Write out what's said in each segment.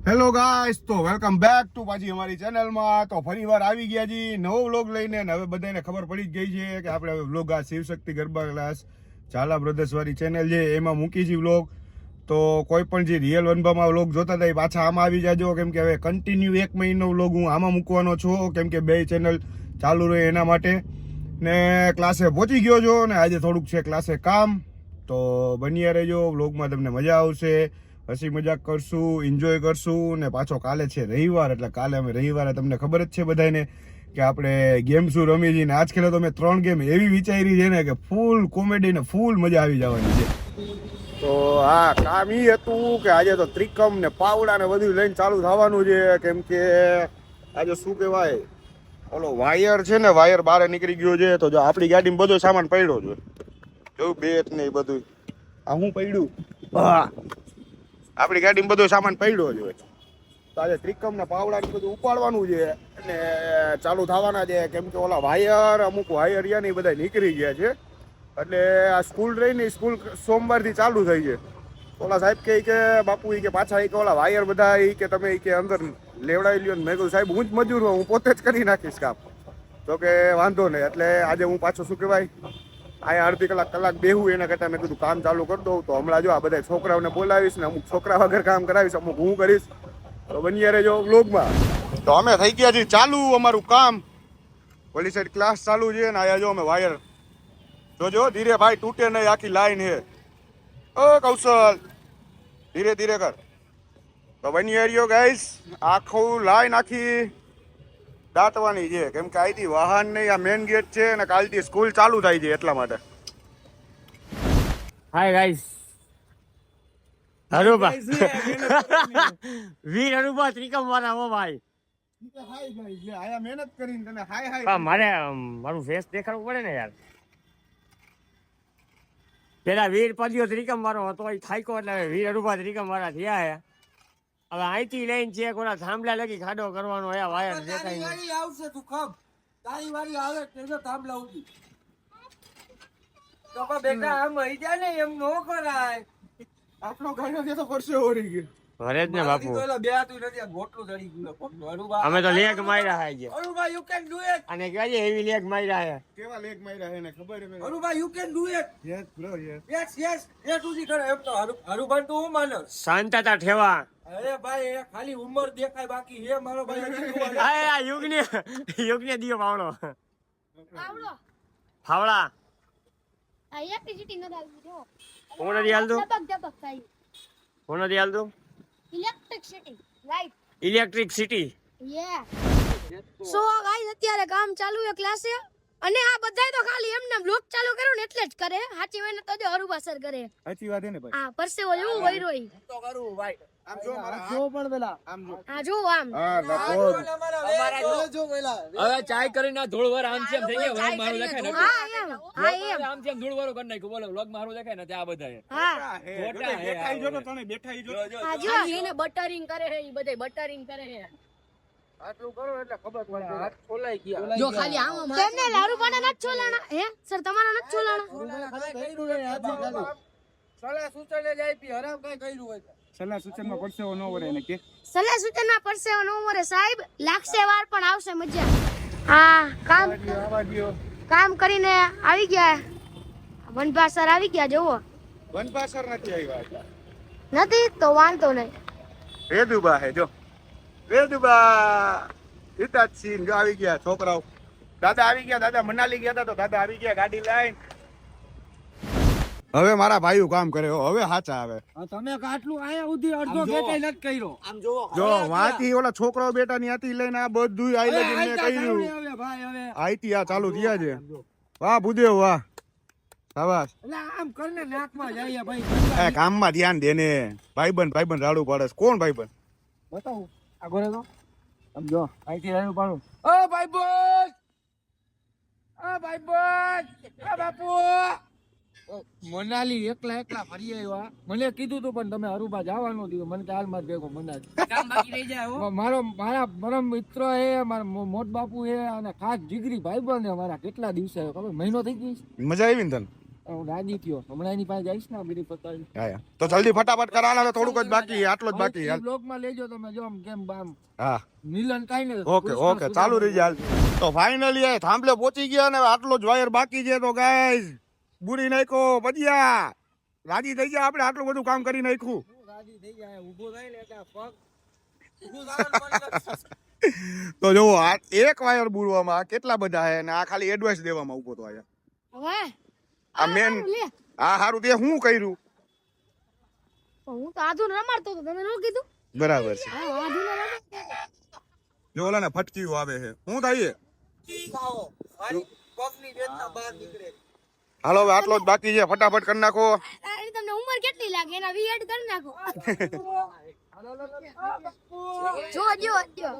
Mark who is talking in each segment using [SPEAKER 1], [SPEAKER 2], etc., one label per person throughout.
[SPEAKER 1] Hello guys, તો welcome back to પાછી અમારી ચેનલમાં. તો ફરીવાર આવી ગયા જી નવો વ્લોગ લઈને. ને હવે બધાને ખબર પડી જ ગઈ છે કે આપણે હવે વ્લોગ આ શિવશક્તિ ગરબા ક્લાસ ઝાલા બ્રધર્સ વાળી ચેનલ છે એમાં મૂકી છે વ્લોગ. તો કોઈ પણ જે રિયલ વનભામાં વ્લોગ જોતા હતા એ પાછા આમાં આવી જાજો, કેમ કે હવે કન્ટિન્યુ 1 મહિનો વ્લોગ હું આમાં મૂકવાનો છું, કેમ કે બે ચેનલ ચાલુ રહે એના માટે. ને ક્લાસે પહોંચી ગયો છો ને આજે થોડુંક છે ક્લાસે કામ. તો બન્યા રહેજો, વ્લોગમાં તમને મજા આવશે, હસી મજાક કરશું, એન્જોય કરશું. ને પાછો કાલે છે રવિવાર, એટલે કાલે અમે રવિવારે તમને ખબર જ છે બધાને કે આપણે ગેમ શું રમી છીએ. ને આજ ખેલે તો મેં 3 ગેમ એવી વિચારી છે ને કે ફૂલ કોમેડી ને ફૂલ મજા આવી જવાની છે. તો હા, કામ એ હતું કે આજે તો ત્રિકમ ને પાવડા ને બધું લઈને ચાલુ થવાનું છે, કેમ કે આજે શું કહેવાય ઓલો વાયર છે ને, વાયર બહાર નીકળી ગયો છે. તો જો આપણી ગાડીમાં બધો સામાન પડ્યો છે, જો બેટ ને એ બધું આ હું પડ્યું, હા આપણી ગાડીમાં બધો સામાન પડ્યો છે. તો આજે ત્રિકમ ને પાવડા ને બધું ઉપાડવાનું છે અને ચાલુ થવાના છે, કેમ કે ઓલા વાયર અમુક વાયર રહ્યા ને એ બધા નીકળી ગયા છે. એટલે આ સ્કૂલ રહી ને સ્કૂલ સોમવારથી ચાલુ થઈ છે. ઓલા સાહેબ કે બાપુ કે પાછા કે ઓલા વાયર બધા કે તમે કે અંદર લેવડાવી લ્યો. મેં કહ્યું સાહેબ હું જ મજૂર હું પોતે જ કરી નાખીશ કામ. તો કે વાંધો નહીં. એટલે આજે હું પાછો શું કહેવાય અહીંયા અડધી કલાક બેહું એના કરતાં મેં કીધું કામ ચાલુ કરી દઉં. તો હમણાં જો આ બધા છોકરાઓને બોલાવીશ ને અમુક છોકરા વગર કામ કરાવીશ, અમુક હું કરીશ. તો બન્યા રહેજો વ્લોગમાં. તો અમે થઈ ગયા છીએ ચાલુ અમારું કામ. ઓલી સાઈડ ક્લાસ ચાલુ છે ને આયા જો અમે વાયર જોજો ધીરે ભાઈ, તૂટે નહીં, આખી લાઈન હે. ઓ કૌશલ ધીરે ધીરે કર. તો બની રહ્યો ગાઈસ, આખું લાઈન આખી દાટવાની છે, કેમ કે અહીંથી વાહન નહીં, આ મેન ગેટ છે અને કાલથી સ્કૂલ ચાલુ થાય છે એટલા માટે.
[SPEAKER 2] હાય ગાઈસ, હરુબા વીર હરુબા ત્રિકમ વાળા હો ભાઈ.
[SPEAKER 1] હાય ગાઈસ, લે આયા મહેનત કરીને તને હાય હાય.
[SPEAKER 2] મારું ફેસ દેખાડવું પડે ને યાર. પેલા વીર પદ્યો ત્રિકમ વાળો હતો, એ થાયકો એટલે વીર હરુબા ત્રિકમ વાળા થયા હે. હવે અહીંથી લઈને છે કોના થાંભલા લગી ખાડો કરવાનો હે. વાયર દેખાય
[SPEAKER 3] વાળી આવશે તું ખમ તારી વાળી આવે તેજો થાંભલા ઉડી તો કો બેટા આમ હઈ જા ને એમ નો કરાય.
[SPEAKER 1] આપણો ગાયો તો પરસે ઓરી ગયો.
[SPEAKER 2] ઘરે જ ને બાપુ,
[SPEAKER 3] તો બે તું નથી ગોટલું ચડી ગયું પગનો. અરુબા
[SPEAKER 2] અમે તો લેગ માર્યા હે જે.
[SPEAKER 3] અરુબા યુ કેન ડુ ઇટ.
[SPEAKER 2] અને કહેવાય હેવી લેગ માર્યા હે.
[SPEAKER 1] કેવા લેગ માર્યા હે ને ખબર હે.
[SPEAKER 3] અરુબા you can do it.
[SPEAKER 1] Yes bro yes.
[SPEAKER 3] Yes એ તુજી કરે એમ તો અરુબા તું હું માનસ.
[SPEAKER 2] શાંતતા ઠેવા.
[SPEAKER 3] અરે ભાઈ એ ખાલી ઉંમર દેખાય બાકી હે મારો ભાઈ.
[SPEAKER 2] આ યુગને દિયો પાવડો
[SPEAKER 4] આવડો
[SPEAKER 2] ફાવડા
[SPEAKER 4] આ ઇલેક્ટ્રિસિટી ન દાલ જો
[SPEAKER 2] કોણ નથી હાલતું?
[SPEAKER 4] ધબક થાય
[SPEAKER 2] કોણ નથી હાલતું?
[SPEAKER 4] Electricity right
[SPEAKER 2] electric city.
[SPEAKER 4] યે સો ગાઈસ અત્યારે કામ ચાલુ છે ક્લાસે, અને આ બધાય તો ખાલી એમને બ્લોગ ચાલુ કર્યો ને એટલે જ કરે. સાચી મહેનત તો જો હરુબા સર કરે.
[SPEAKER 1] સાચી વાત હે ને ભાઈ.
[SPEAKER 4] આ પરસેવો જેવું વઈરો ઈ
[SPEAKER 3] તો કરું ભાઈ.
[SPEAKER 1] આમ જો મારા
[SPEAKER 3] જો પણ પેલા
[SPEAKER 1] આમ જો.
[SPEAKER 4] આ જો આમ
[SPEAKER 1] હા લખો.
[SPEAKER 3] અમારા જો પેલા
[SPEAKER 5] હવે ચાય કરીને ધૂળવર આમ છે એમ થઈ ગયો. વ્લોગ મારું દેખાય ને
[SPEAKER 4] હા એમ હા એમ
[SPEAKER 5] આમ છે એમ ધૂળવરો કરી નાખ્યું. બોલો વ્લોગ મારું દેખાય ને ત્યાં બધા
[SPEAKER 4] હા
[SPEAKER 1] બેઠાઈ જો તો તને બેઠાઈ જો.
[SPEAKER 4] આ જો એને બટરિંગ કરે છે, ઈ બધે બટરિંગ કરે છે.
[SPEAKER 3] આટલું કરો એટલે ખબર પડે હાથ ખોલાઈ ગયા.
[SPEAKER 4] જો ખાલી આમ તમને લારુ પાડા નથી છોલાણા હે સર, તમારો નથી છોલાણા.
[SPEAKER 3] સલાહ સૂચને જાય પી હરામ કઈ કર્યું હોય
[SPEAKER 1] સલાહ સૂચનમાં પરસેવો ન વરે એને કે.
[SPEAKER 4] સલાહ સૂચનમાં પરસેવો ન ઉમરે સાહેબ, લાગશે વાર પણ આવશે મજા. હા કામ કરીને આવી ગયા વનભા સર, આવી ગયા જોવો.
[SPEAKER 1] વનપાસર નથી આવ્યા.
[SPEAKER 4] નથી તો વાંધો નહીં.
[SPEAKER 1] વેદુબા હે જો, વેદુબા હિતાચી જો આવી ગયા છોકરાઓ. દાદા આવી ગયા, દાદા મનાલી ગયા હતા તો દાદા આવી ગયા ગાડી લઈને. હવે મારા ભાઈઓ કામ કરે, હવે હાચા આવે.
[SPEAKER 3] તમે આટલું આયા ઉધી અડધો ઘેટાઈ નથી કર્યો. આમ જોવો
[SPEAKER 1] જો વાંથી ઓલા છોકરાઓ બેટા ની આથી લઈને આ બધું આઈ લગીને મેં કર્યું.
[SPEAKER 3] હવે ભાઈ હવે
[SPEAKER 1] આઈતી આ ચાલુ થયા છે. વાહ ભૂદેવ વાહ, શાબાશ.
[SPEAKER 3] એટલે આમ કરીને નાકમાં જાય ભાઈ.
[SPEAKER 1] એ કામમાં ધ્યાન દે ને. ભાઈબંધ રાડું પાડે. કોણ ભાઈબંધ?
[SPEAKER 3] બતાવું આગળ તો આમ જો અહીંથી રાડું પાડું. ઓ ભાઈબંધ, ઓ ભાઈબંધ, ઓ બાપુ. મનાલી એકલા ફરી આવ્યા. મને કીધું તું પણ તમે હરુબા જવાનું દીધું. મને હાલમાં ભેગો મનાલી મારા પરમ મિત્ર હે, મારા મોટ બાપુ હે અને ખાસ જીગરી ભાઈબંધ હે મારા. કેટલા દિવસે ખબર મહિનો થઈ ગઈ.
[SPEAKER 1] મજા આવી ને તને?
[SPEAKER 3] હું રાજી થયો હમણાં એની પાસે જઈશ ને બીડી પતાવી
[SPEAKER 1] હા તો જલ્દી ફટાફટ કરાવવાના તો થોડુંક જ બાકી આટલો જ બાકી હાલ
[SPEAKER 3] બ્લોગમાં લેજો તમે જો આમ કેમ આમ
[SPEAKER 1] હા
[SPEAKER 3] મિલન થાય ને
[SPEAKER 1] ઓકે ઓકે ચાલુ રહી જાય તો ફાઇનલી એ થાંભલે પહોંચી ગયા ને આટલો જ વાયર બાકી છે તો ગાઈઝ બુરી નાખ્યો ભજીયા રાજી થઈ ગયા આપણે આટલું બધું કામ કરી નાખ્યું
[SPEAKER 3] રાજી થઈ જાય ઊભો થાય ને એટલે પગ ઊભું થાય
[SPEAKER 1] તો જો આ એક વાયર બુરવામાં કેટલા બધા છે અને આ ખાલી એડવાઇસ દેવામાં ઉભો તો આયા
[SPEAKER 4] હવે
[SPEAKER 1] આ મેન આ હારું તે હું કર્યું
[SPEAKER 4] હું તો આધુન રમાડતો હતો તમે ન કીધું
[SPEAKER 1] બરાબર છે
[SPEAKER 4] હા આધુન રમાડતો
[SPEAKER 1] જો ઓલા ને ફટકીઓ આવે છે હું થાય હાલો હવે આટલો જ બાકી છે ફટાફટ કરી નાખો
[SPEAKER 4] એની તમને ઉંમર કેટલી લાગે એના વી એડ કરી નાખો જો જો જો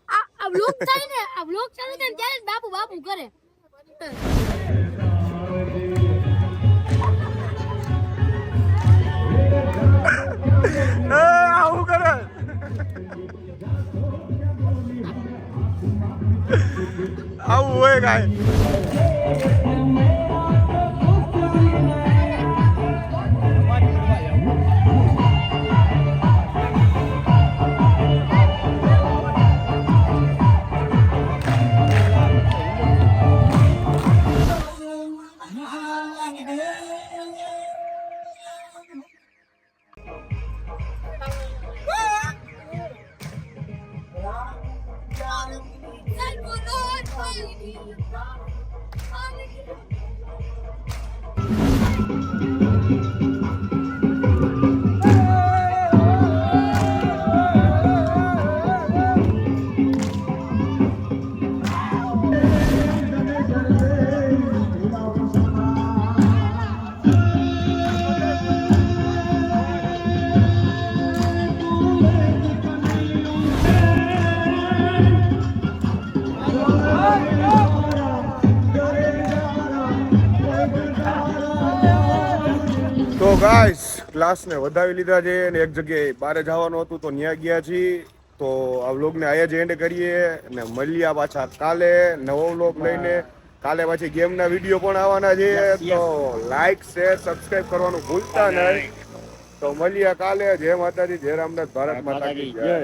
[SPEAKER 4] આ બ્લોગ થાય ને આ બ્લોગ ચાલુ થાય ને ત્યારે જ બાપુ બાપુ કરે
[SPEAKER 1] આવું કરે આવું હોય કાંઈ તો ગાઈસ ક્લાસને વધાવી લીધા છે અને એક જગ્યાએ બહાર જવાનું હતું તો ત્યાં ગયા છીએ તો આ વ્લોગને અહીંયા જ એન્ડ કરીએ અને મળ્યા પાછા કાલે નવો વ્લોગ લઈને કાલે પાછી ગેમના વિડીયો પણ આવવાના છે તો લાઈક શેર સબસ્ક્રાઇબ કરવાનું ભૂલતા નહીં તો મળ્યા કાલે જય માતાજી જય રામનાથ ભારત માતા કી જય